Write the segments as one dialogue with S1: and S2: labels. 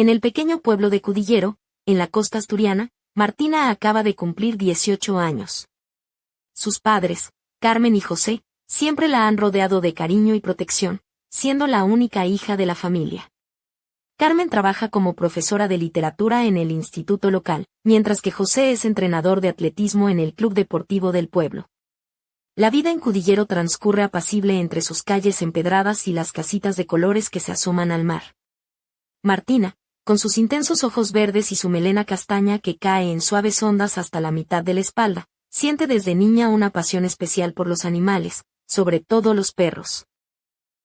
S1: En el pequeño pueblo de Cudillero, en la costa asturiana, Martina acaba de cumplir 18 años. Sus padres, Carmen y José, siempre la han rodeado de cariño y protección, siendo la única hija de la familia. Carmen trabaja como profesora de literatura en el instituto local, mientras que José es entrenador de atletismo en el club deportivo del pueblo. La vida en Cudillero transcurre apacible entre sus calles empedradas y las casitas de colores que se asoman al mar. Martina, con sus intensos ojos verdes y su melena castaña que cae en suaves ondas hasta la mitad de la espalda, siente desde niña una pasión especial por los animales, sobre todo los perros.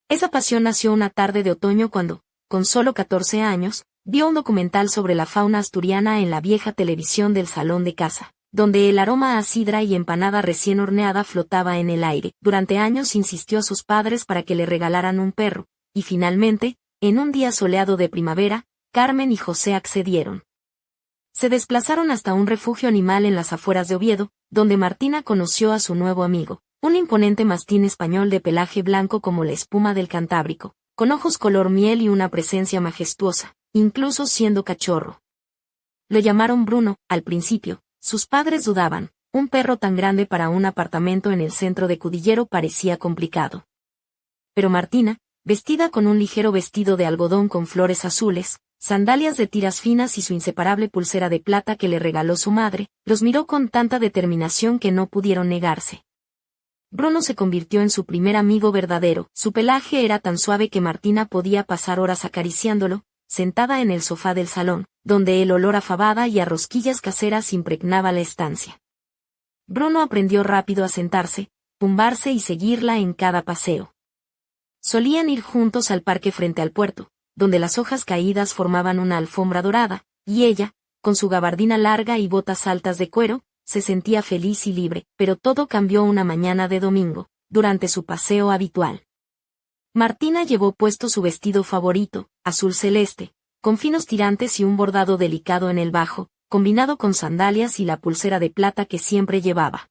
S1: Esa pasión nació una tarde de otoño cuando, con solo 14 años, vio un documental sobre la fauna asturiana en la vieja televisión del salón de casa, donde el aroma a sidra y empanada recién horneada flotaba en el aire. Durante años insistió a sus padres para que le regalaran un perro, y finalmente, en un día soleado de primavera, Carmen y José accedieron. Se desplazaron hasta un refugio animal en las afueras de Oviedo, donde Martina conoció a su nuevo amigo, un imponente mastín español de pelaje blanco como la espuma del Cantábrico, con ojos color miel y una presencia majestuosa, incluso siendo cachorro. Lo llamaron Bruno. Al principio, sus padres dudaban, un perro tan grande para un apartamento en el centro de Cudillero parecía complicado. Pero Martina, vestida con un ligero vestido de algodón con flores azules, sandalias de tiras finas y su inseparable pulsera de plata que le regaló su madre, los miró con tanta determinación que no pudieron negarse. Bruno se convirtió en su primer amigo verdadero. Su pelaje era tan suave que Martina podía pasar horas acariciándolo, sentada en el sofá del salón, donde el olor a fabada y a rosquillas caseras impregnaba la estancia. Bruno aprendió rápido a sentarse, tumbarse y seguirla en cada paseo. Solían ir juntos al parque frente al puerto, donde las hojas caídas formaban una alfombra dorada, y ella, con su gabardina larga y botas altas de cuero, se sentía feliz y libre, pero todo cambió una mañana de domingo, durante su paseo habitual. Martina llevó puesto su vestido favorito, azul celeste, con finos tirantes y un bordado delicado en el bajo, combinado con sandalias y la pulsera de plata que siempre llevaba.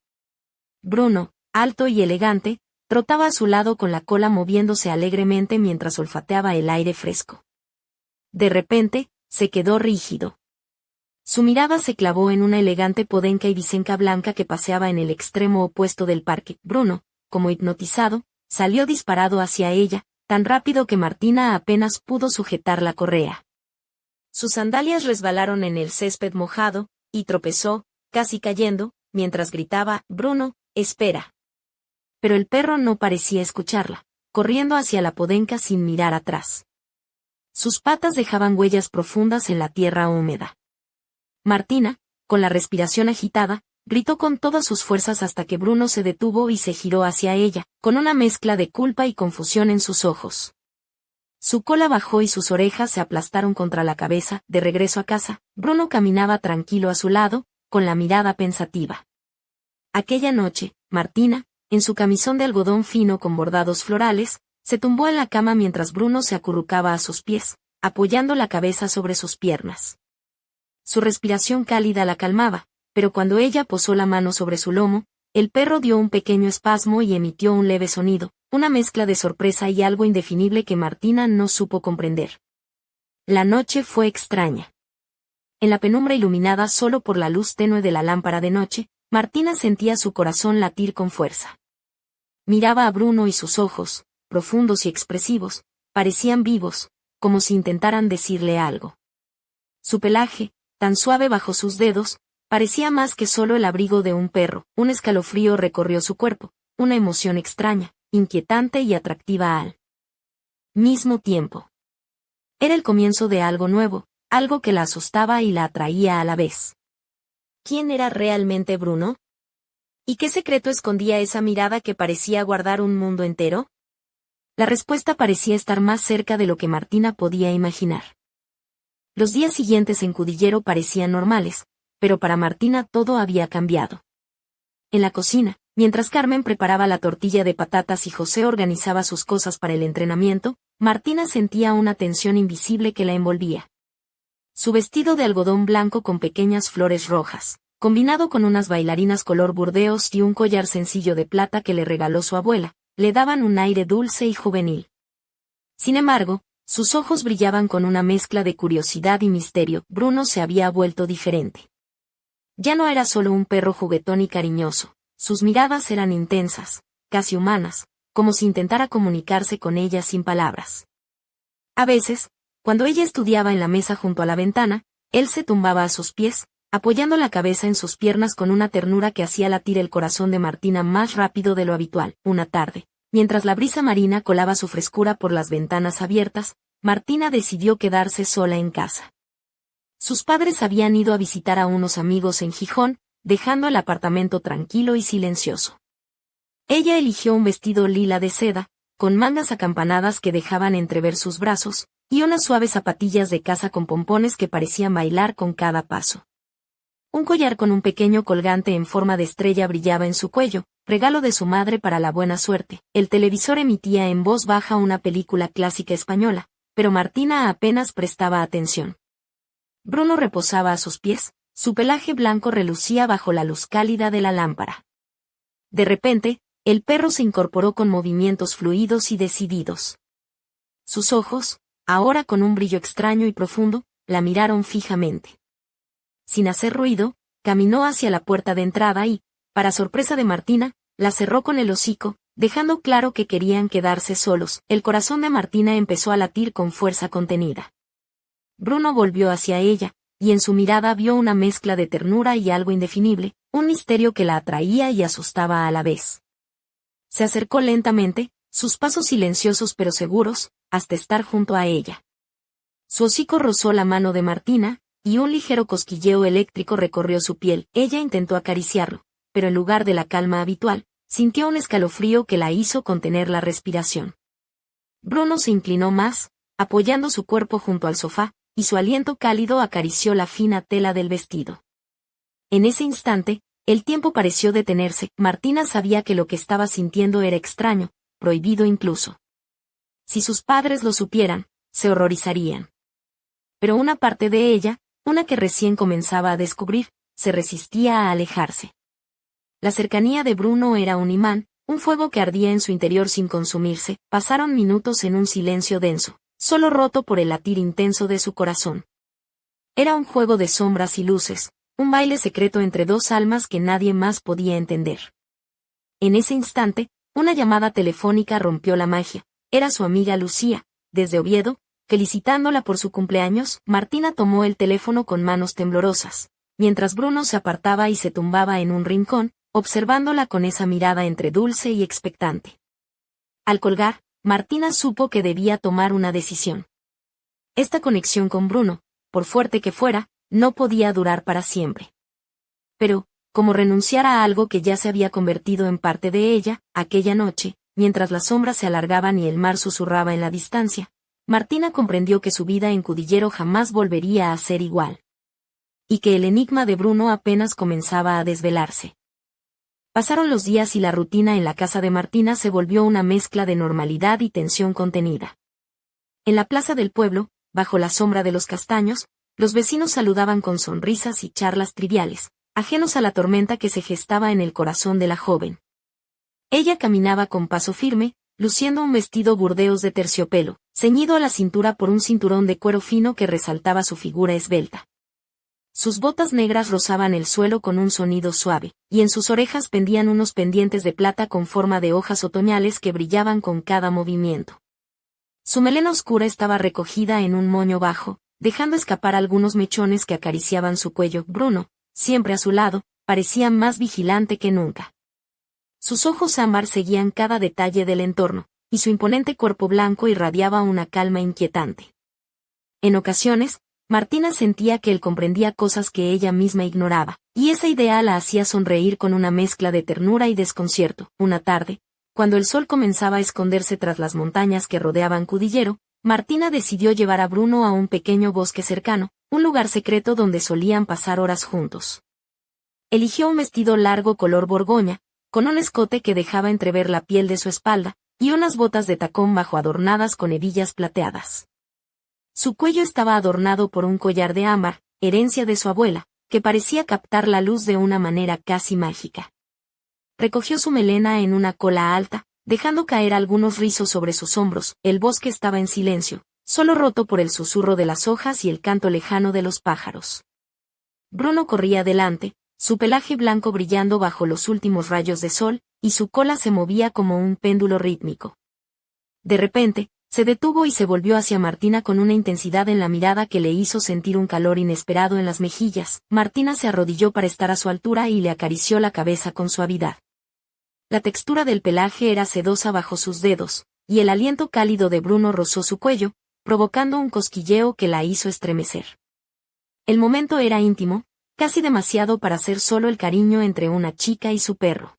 S1: Bruno, alto y elegante, trotaba a su lado con la cola moviéndose alegremente mientras olfateaba el aire fresco. De repente, se quedó rígido. Su mirada se clavó en una elegante podenca ibicenca blanca que paseaba en el extremo opuesto del parque. Bruno, como hipnotizado, salió disparado hacia ella, tan rápido que Martina apenas pudo sujetar la correa. Sus sandalias resbalaron en el césped mojado, y tropezó, casi cayendo, mientras gritaba, «Bruno, espera». Pero el perro no parecía escucharla, corriendo hacia la podenca sin mirar atrás. Sus patas dejaban huellas profundas en la tierra húmeda. Martina, con la respiración agitada, gritó con todas sus fuerzas hasta que Bruno se detuvo y se giró hacia ella, con una mezcla de culpa y confusión en sus ojos. Su cola bajó y sus orejas se aplastaron contra la cabeza. De regreso a casa, Bruno caminaba tranquilo a su lado, con la mirada pensativa. Aquella noche, Martina, en su camisón de algodón fino con bordados florales, se tumbó en la cama mientras Bruno se acurrucaba a sus pies, apoyando la cabeza sobre sus piernas. Su respiración cálida la calmaba, pero cuando ella posó la mano sobre su lomo, el perro dio un pequeño espasmo y emitió un leve sonido, una mezcla de sorpresa y algo indefinible que Martina no supo comprender. La noche fue extraña. En la penumbra iluminada solo por la luz tenue de la lámpara de noche, Martina sentía su corazón latir con fuerza. Miraba a Bruno y sus ojos, profundos y expresivos, parecían vivos, como si intentaran decirle algo. Su pelaje, tan suave bajo sus dedos, parecía más que solo el abrigo de un perro. Un escalofrío recorrió su cuerpo, una emoción extraña, inquietante y atractiva al mismo tiempo. Era el comienzo de algo nuevo, algo que la asustaba y la atraía a la vez. ¿Quién era realmente Bruno? ¿Y qué secreto escondía esa mirada que parecía guardar un mundo entero? La respuesta parecía estar más cerca de lo que Martina podía imaginar. Los días siguientes en Cudillero parecían normales, pero para Martina todo había cambiado. En la cocina, mientras Carmen preparaba la tortilla de patatas y José organizaba sus cosas para el entrenamiento, Martina sentía una tensión invisible que la envolvía. Su vestido de algodón blanco con pequeñas flores rojas, combinado con unas bailarinas color burdeos y un collar sencillo de plata que le regaló su abuela, le daban un aire dulce y juvenil. Sin embargo, Sus ojos brillaban con una mezcla de curiosidad y misterio. Bruno se había vuelto diferente. Ya no era solo un perro juguetón y cariñoso. Sus miradas eran intensas, casi humanas, como si intentara comunicarse con ella sin palabras. A veces, cuando ella estudiaba en la mesa junto a la ventana, él se tumbaba a sus pies, apoyando la cabeza en sus piernas con una ternura que hacía latir el corazón de Martina más rápido de lo habitual. Una tarde, mientras la brisa marina colaba su frescura por las ventanas abiertas, Martina decidió quedarse sola en casa. Sus padres habían ido a visitar a unos amigos en Gijón, dejando el apartamento tranquilo y silencioso. Ella eligió un vestido lila de seda, con mangas acampanadas que dejaban entrever sus brazos, y unas suaves zapatillas de casa con pompones que parecían bailar con cada paso. Un collar con un pequeño colgante en forma de estrella brillaba en su cuello, regalo de su madre para la buena suerte. El televisor emitía en voz baja una película clásica española, pero Martina apenas prestaba atención. Bruno reposaba a sus pies, su pelaje blanco relucía bajo la luz cálida de la lámpara. De repente, el perro se incorporó con movimientos fluidos y decididos. Sus ojos, ahora con un brillo extraño y profundo, la miraron fijamente. Sin hacer ruido, caminó hacia la puerta de entrada y, para sorpresa de Martina, la cerró con el hocico, dejando claro que querían quedarse solos. El corazón de Martina empezó a latir con fuerza contenida. Bruno volvió hacia ella, y en su mirada vio una mezcla de ternura y algo indefinible, un misterio que la atraía y asustaba a la vez. Se acercó lentamente, sus pasos silenciosos pero seguros, hasta estar junto a ella. Su hocico rozó la mano de Martina, y un ligero cosquilleo eléctrico recorrió su piel. Ella intentó acariciarlo, pero en lugar de la calma habitual, sintió un escalofrío que la hizo contener la respiración. Bruno se inclinó más, apoyando su cuerpo junto al sofá, y su aliento cálido acarició la fina tela del vestido. En ese instante, el tiempo pareció detenerse. Martina sabía que lo que estaba sintiendo era extraño, prohibido incluso. Si sus padres lo supieran, se horrorizarían. Pero una parte de ella, una que recién comenzaba a descubrir, se resistía a alejarse. La cercanía de Bruno era un imán, un fuego que ardía en su interior sin consumirse. Pasaron minutos en un silencio denso, solo roto por el latir intenso de su corazón. Era un juego de sombras y luces, un baile secreto entre dos almas que nadie más podía entender. En ese instante, una llamada telefónica rompió la magia. Era su amiga Lucía, desde Oviedo, felicitándola por su cumpleaños. Martina tomó el teléfono con manos temblorosas, mientras Bruno se apartaba y se tumbaba en un rincón, observándola con esa mirada entre dulce y expectante. Al colgar, Martina supo que debía tomar una decisión. Esta conexión con Bruno, por fuerte que fuera, no podía durar para siempre. Pero, como renunciar a algo que ya se había convertido en parte de ella, aquella noche, mientras las sombras se alargaban y el mar susurraba en la distancia, Martina comprendió que su vida en Cudillero jamás volvería a ser igual. Y que el enigma de Bruno apenas comenzaba a desvelarse. Pasaron los días y la rutina en la casa de Martina se volvió una mezcla de normalidad y tensión contenida. En la plaza del pueblo, bajo la sombra de los castaños, los vecinos saludaban con sonrisas y charlas triviales, ajenos a la tormenta que se gestaba en el corazón de la joven. Ella caminaba con paso firme, luciendo un vestido burdeos de terciopelo, ceñido a la cintura por un cinturón de cuero fino que resaltaba su figura esbelta. Sus botas negras rozaban el suelo con un sonido suave, y en sus orejas pendían unos pendientes de plata con forma de hojas otoñales que brillaban con cada movimiento. Su melena oscura estaba recogida en un moño bajo, dejando escapar algunos mechones que acariciaban su cuello. Bruno, siempre a su lado, parecía más vigilante que nunca. Sus ojos ámbar seguían cada detalle del entorno, y su imponente cuerpo blanco irradiaba una calma inquietante. En ocasiones, Martina sentía que él comprendía cosas que ella misma ignoraba, y esa idea la hacía sonreír con una mezcla de ternura y desconcierto. Una tarde, cuando el sol comenzaba a esconderse tras las montañas que rodeaban Cudillero, Martina decidió llevar a Bruno a un pequeño bosque cercano, un lugar secreto donde solían pasar horas juntos. Eligió un vestido largo color borgoña, con un escote que dejaba entrever la piel de su espalda, y unas botas de tacón bajo adornadas con hebillas plateadas. Su cuello estaba adornado por un collar de ámbar, herencia de su abuela, que parecía captar la luz de una manera casi mágica. Recogió su melena en una cola alta, dejando caer algunos rizos sobre sus hombros. El bosque estaba en silencio, solo roto por el susurro de las hojas y el canto lejano de los pájaros. Bruno corría adelante, su pelaje blanco brillando bajo los últimos rayos de sol, y su cola se movía como un péndulo rítmico. De repente, se detuvo y se volvió hacia Martina con una intensidad en la mirada que le hizo sentir un calor inesperado en las mejillas. Martina se arrodilló para estar a su altura y le acarició la cabeza con suavidad. La textura del pelaje era sedosa bajo sus dedos, y el aliento cálido de Bruno rozó su cuello, provocando un cosquilleo que la hizo estremecer. El momento era íntimo, casi demasiado para ser solo el cariño entre una chica y su perro.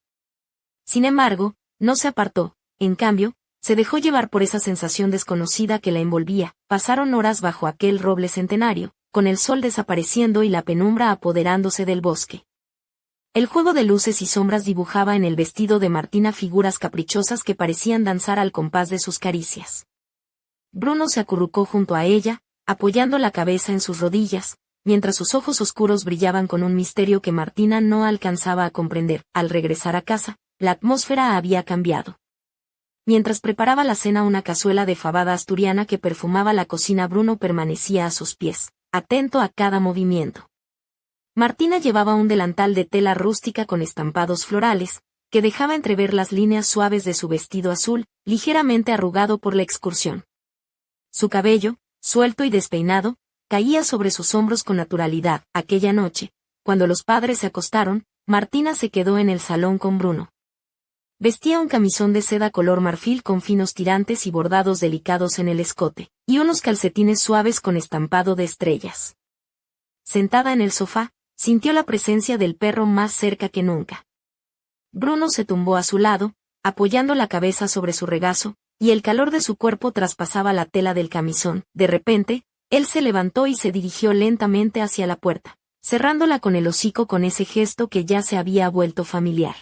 S1: Sin embargo, no se apartó, en cambio, se dejó llevar por esa sensación desconocida que la envolvía. Pasaron horas bajo aquel roble centenario, con el sol desapareciendo y la penumbra apoderándose del bosque. El juego de luces y sombras dibujaba en el vestido de Martina figuras caprichosas que parecían danzar al compás de sus caricias. Bruno se acurrucó junto a ella, apoyando la cabeza en sus rodillas, mientras sus ojos oscuros brillaban con un misterio que Martina no alcanzaba a comprender. Al regresar a casa, la atmósfera había cambiado. Mientras preparaba la cena, una cazuela de fabada asturiana que perfumaba la cocina, Bruno permanecía a sus pies, atento a cada movimiento. Martina llevaba un delantal de tela rústica con estampados florales, que dejaba entrever las líneas suaves de su vestido azul, ligeramente arrugado por la excursión. Su cabello, suelto y despeinado, caía sobre sus hombros con naturalidad. Aquella noche, cuando los padres se acostaron, Martina se quedó en el salón con Bruno. Vestía un camisón de seda color marfil con finos tirantes y bordados delicados en el escote, y unos calcetines suaves con estampado de estrellas. Sentada en el sofá, sintió la presencia del perro más cerca que nunca. Bruno se tumbó a su lado, apoyando la cabeza sobre su regazo, y el calor de su cuerpo traspasaba la tela del camisón. De repente, él se levantó y se dirigió lentamente hacia la puerta, cerrándola con el hocico con ese gesto que ya se había vuelto familiar.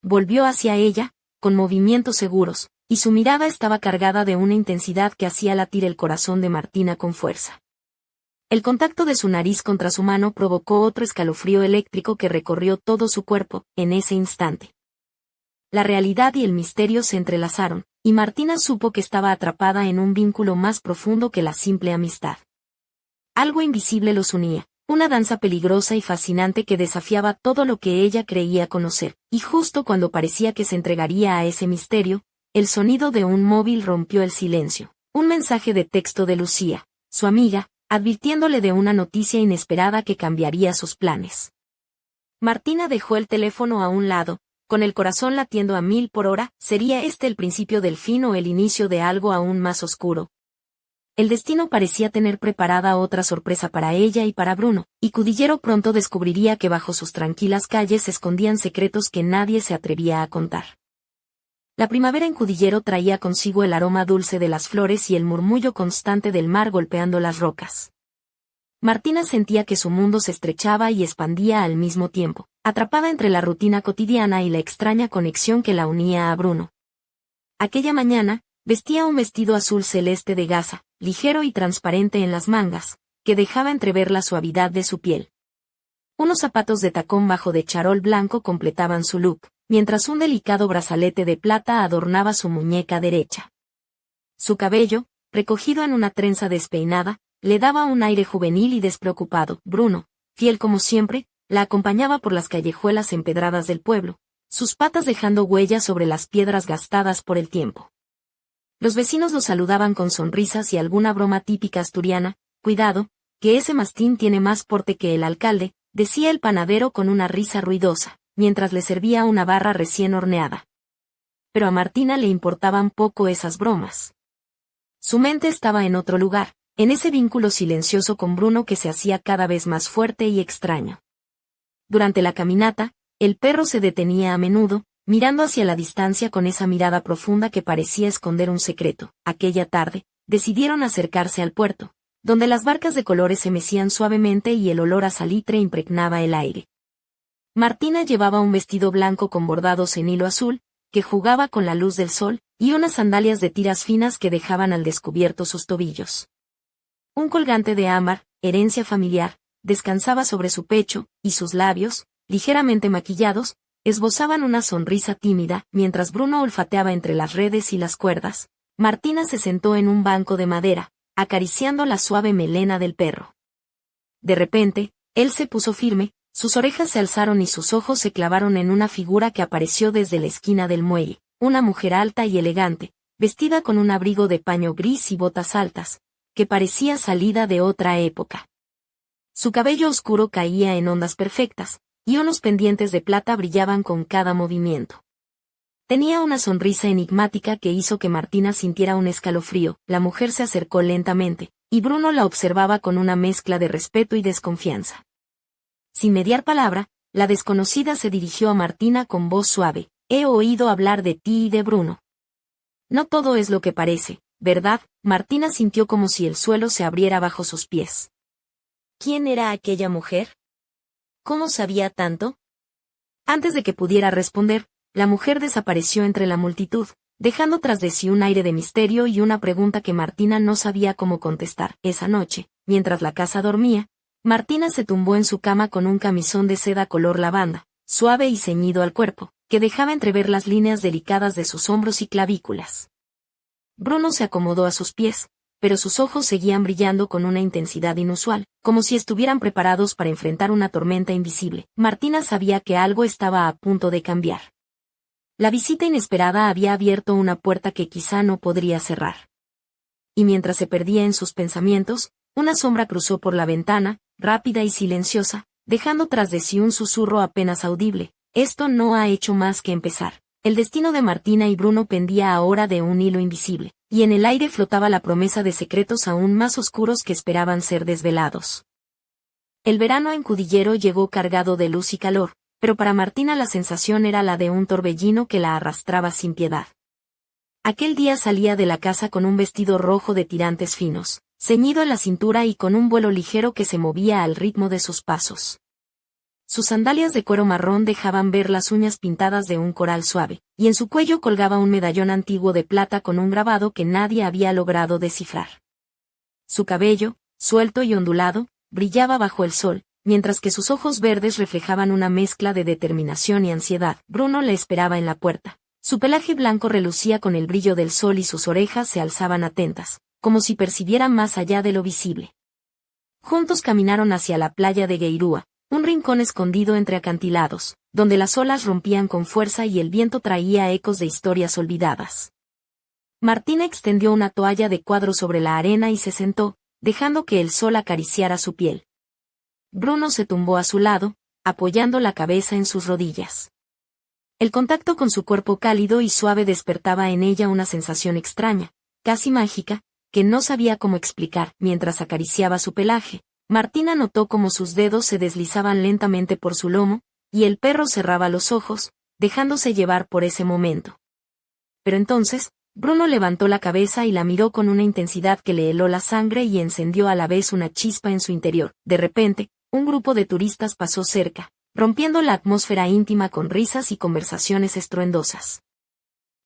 S1: Volvió hacia ella, con movimientos seguros, y su mirada estaba cargada de una intensidad que hacía latir el corazón de Martina con fuerza. El contacto de su nariz contra su mano provocó otro escalofrío eléctrico que recorrió todo su cuerpo. En ese instante, la realidad y el misterio se entrelazaron, y Martina supo que estaba atrapada en un vínculo más profundo que la simple amistad. Algo invisible los unía, una danza peligrosa y fascinante que desafiaba todo lo que ella creía conocer, y justo cuando parecía que se entregaría a ese misterio, el sonido de un móvil rompió el silencio. Un mensaje de texto de Lucía, su amiga, advirtiéndole de una noticia inesperada que cambiaría sus planes. Martina dejó el teléfono a un lado, con el corazón latiendo a 1000 por hora. ¿Sería este el principio del fin o el inicio de algo aún más oscuro? El destino parecía tener preparada otra sorpresa para ella y para Bruno, y Cudillero pronto descubriría que bajo sus tranquilas calles se escondían secretos que nadie se atrevía a contar. La primavera en Cudillero traía consigo el aroma dulce de las flores y el murmullo constante del mar golpeando las rocas. Martina sentía que su mundo se estrechaba y expandía al mismo tiempo, atrapada entre la rutina cotidiana y la extraña conexión que la unía a Bruno. Aquella mañana, vestía un vestido azul celeste de gasa, ligero y transparente en las mangas, que dejaba entrever la suavidad de su piel. Unos zapatos de tacón bajo de charol blanco completaban su look, mientras un delicado brazalete de plata adornaba su muñeca derecha. Su cabello, recogido en una trenza despeinada, le daba un aire juvenil y despreocupado. Bruno, fiel como siempre, la acompañaba por las callejuelas empedradas del pueblo, sus patas dejando huellas sobre las piedras gastadas por el tiempo. Los vecinos lo saludaban con sonrisas y alguna broma típica asturiana. Cuidado, que ese mastín tiene más porte que el alcalde, decía el panadero con una risa ruidosa, mientras le servía una barra recién horneada. Pero a Martina le importaban poco esas bromas. Su mente estaba en otro lugar, en ese vínculo silencioso con Bruno que se hacía cada vez más fuerte y extraño. Durante la caminata, el perro se detenía a menudo, mirando hacia la distancia con esa mirada profunda que parecía esconder un secreto. Aquella tarde, decidieron acercarse al puerto, donde las barcas de colores se mecían suavemente y el olor a salitre impregnaba el aire. Martina llevaba un vestido blanco con bordados en hilo azul, que jugaba con la luz del sol, y unas sandalias de tiras finas que dejaban al descubierto sus tobillos. Un colgante de ámbar, herencia familiar, descansaba sobre su pecho, y sus labios, ligeramente maquillados, esbozaban una sonrisa tímida, mientras Bruno olfateaba entre las redes y las cuerdas, Martina se sentó en un banco de madera, acariciando la suave melena del perro. De repente, él se puso firme, sus orejas se alzaron y sus ojos se clavaron en una figura que apareció desde la esquina del muelle, una mujer alta y elegante, vestida con un abrigo de paño gris y botas altas, que parecía salida de otra época. Su cabello oscuro caía en ondas perfectas, y unos pendientes de plata brillaban con cada movimiento. Tenía una sonrisa enigmática que hizo que Martina sintiera un escalofrío. La mujer se acercó lentamente, y Bruno la observaba con una mezcla de respeto y desconfianza. Sin mediar palabra, la desconocida se dirigió a Martina con voz suave. «He oído hablar de ti y de Bruno. No todo es lo que parece, ¿verdad?» Martina sintió como si el suelo se abriera bajo sus pies. ¿Quién era aquella mujer? ¿Cómo sabía tanto? Antes de que pudiera responder, la mujer desapareció entre la multitud, dejando tras de sí un aire de misterio y una pregunta que Martina no sabía cómo contestar. Esa noche, mientras la casa dormía, Martina se tumbó en su cama con un camisón de seda color lavanda, suave y ceñido al cuerpo, que dejaba entrever las líneas delicadas de sus hombros y clavículas. Bruno se acomodó a sus pies, pero sus ojos seguían brillando con una intensidad inusual, como si estuvieran preparados para enfrentar una tormenta invisible. Martina sabía que algo estaba a punto de cambiar. La visita inesperada había abierto una puerta que quizá no podría cerrar. Y mientras se perdía en sus pensamientos, una sombra cruzó por la ventana, rápida y silenciosa, dejando tras de sí un susurro apenas audible. Esto no ha hecho más que empezar. El destino de Martina y Bruno pendía ahora de un hilo invisible, y en el aire flotaba la promesa de secretos aún más oscuros que esperaban ser desvelados. El verano en Cudillero llegó cargado de luz y calor, pero para Martina la sensación era la de un torbellino que la arrastraba sin piedad. Aquel día salía de la casa con un vestido rojo de tirantes finos, ceñido en la cintura y con un vuelo ligero que se movía al ritmo de sus pasos. Sus sandalias de cuero marrón dejaban ver las uñas pintadas de un coral suave, y en su cuello colgaba un medallón antiguo de plata con un grabado que nadie había logrado descifrar. Su cabello, suelto y ondulado, brillaba bajo el sol, mientras que sus ojos verdes reflejaban una mezcla de determinación y ansiedad. Bruno la esperaba en la puerta. Su pelaje blanco relucía con el brillo del sol y sus orejas se alzaban atentas, como si percibieran más allá de lo visible. Juntos caminaron hacia la playa de Gueirúa, un rincón escondido entre acantilados, donde las olas rompían con fuerza y el viento traía ecos de historias olvidadas. Martina extendió una toalla de cuadro sobre la arena y se sentó, dejando que el sol acariciara su piel. Bruno se tumbó a su lado, apoyando la cabeza en sus rodillas. El contacto con su cuerpo cálido y suave despertaba en ella una sensación extraña, casi mágica, que no sabía cómo explicar. Mientras acariciaba su pelaje, Martina notó cómo sus dedos se deslizaban lentamente por su lomo, y el perro cerraba los ojos, dejándose llevar por ese momento. Pero entonces, Bruno levantó la cabeza y la miró con una intensidad que le heló la sangre y encendió a la vez una chispa en su interior. De repente, un grupo de turistas pasó cerca, rompiendo la atmósfera íntima con risas y conversaciones estruendosas.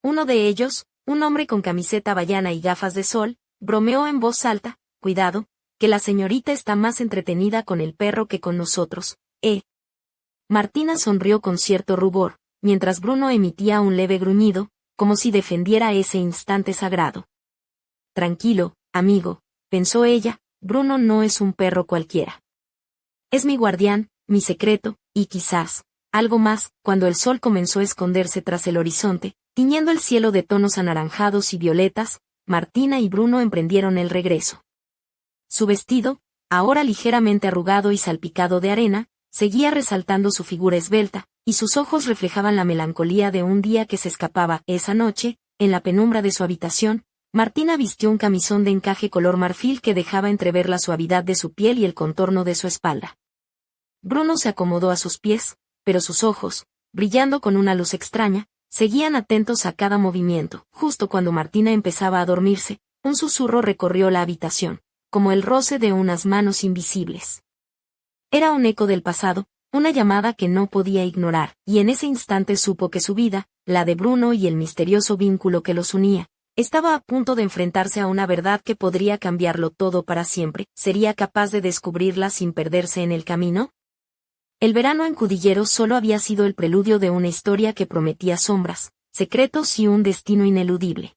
S1: Uno de ellos, un hombre con camiseta havaiana y gafas de sol, bromeó en voz alta: «Cuidado, que la señorita está más entretenida con el perro que con nosotros, ¿eh?» Martina sonrió con cierto rubor, mientras Bruno emitía un leve gruñido, como si defendiera ese instante sagrado. «Tranquilo, amigo», pensó ella, «Bruno no es un perro cualquiera. Es mi guardián, mi secreto, y quizás, algo más». Cuando el sol comenzó a esconderse tras el horizonte, tiñendo el cielo de tonos anaranjados y violetas, Martina y Bruno emprendieron el regreso. Su vestido, ahora ligeramente arrugado y salpicado de arena, seguía resaltando su figura esbelta, y sus ojos reflejaban la melancolía de un día que se escapaba. Esa noche, en la penumbra de su habitación, Martina vistió un camisón de encaje color marfil que dejaba entrever la suavidad de su piel y el contorno de su espalda. Bruno se acomodó a sus pies, pero sus ojos, brillando con una luz extraña, seguían atentos a cada movimiento. Justo cuando Martina empezaba a dormirse, un susurro recorrió la habitación, como el roce de unas manos invisibles. Era un eco del pasado, una llamada que no podía ignorar, y en ese instante supo que su vida, la de Bruno y el misterioso vínculo que los unía, estaba a punto de enfrentarse a una verdad que podría cambiarlo todo para siempre. ¿Sería capaz de descubrirla sin perderse en el camino? El verano en Cudillero solo había sido el preludio de una historia que prometía sombras, secretos y un destino ineludible.